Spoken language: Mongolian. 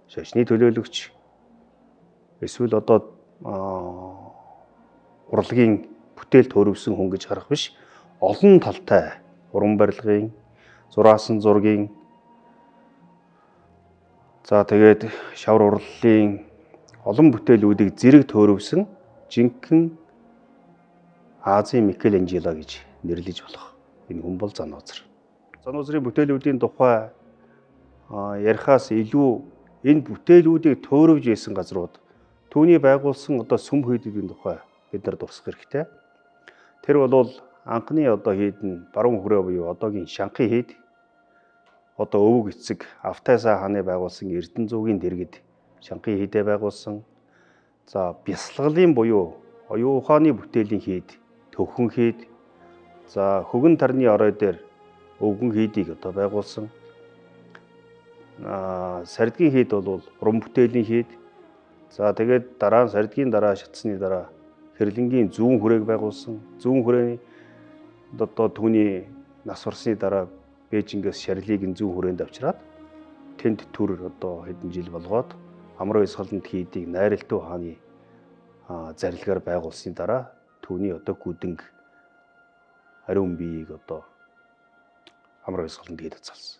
шашны төлөөлөгч эсвэл одоо урлагийн бүтээл төрөвсөн хүн гэж харах биш, олон талтай уран барилгын, зураасан зургийн, за тэгээд шавар урлалын олон бүтээлүүдийг зэрэг төрөвсөн жинхэнэ Азийн Микеланжело гэж нэрлэж болох энэ хүн бол Зануузар. Зануузарын бүтээлүүдийн тухай ярихаас илүү энэ бүтээлүүдийг төөрөвж ийсэн газрууд, түүний байгуулсан одоо сүм хийдүүдийн тухай бид нар дурсах хэрэгтэй. Тэр бол анхны одоо хийд нь баруун хүрээ буюу одоогийн Шанхай хийд, одоо өвөг эцэг Автайсаа хааны байгуулсан Эрдэнэ зуугийн дэргэд Шанхай хийдээ байгуулсан. За бясалгалын буюу оюун ухааны бүтээлийн хийд, Төвхөн хийд, за Хөгөн тарны орой дээр Өвгөн хийдийг одоо байгуулсан. Сардгийн хийд бол уран бүтээлийн хийд. За тэгээд дараа нь Сардгийн дараа шатсны дараа Хэрлэнгийн зүүн хүрээг байгуулсан. Зүүн хүрээний одоо түүний нас барсны дараа Бээжингээс Шарлийг зүүн хүрээнд авчираад тэнд төр одоо хэдэн жил болгоод Амрын Исгалант хийдийг Найралтуу хааны зарилгаар байгуулсны дараа түүний одоо гүдэнг ариун биеийг одоо Амрын Исгалант хийдэд залсан.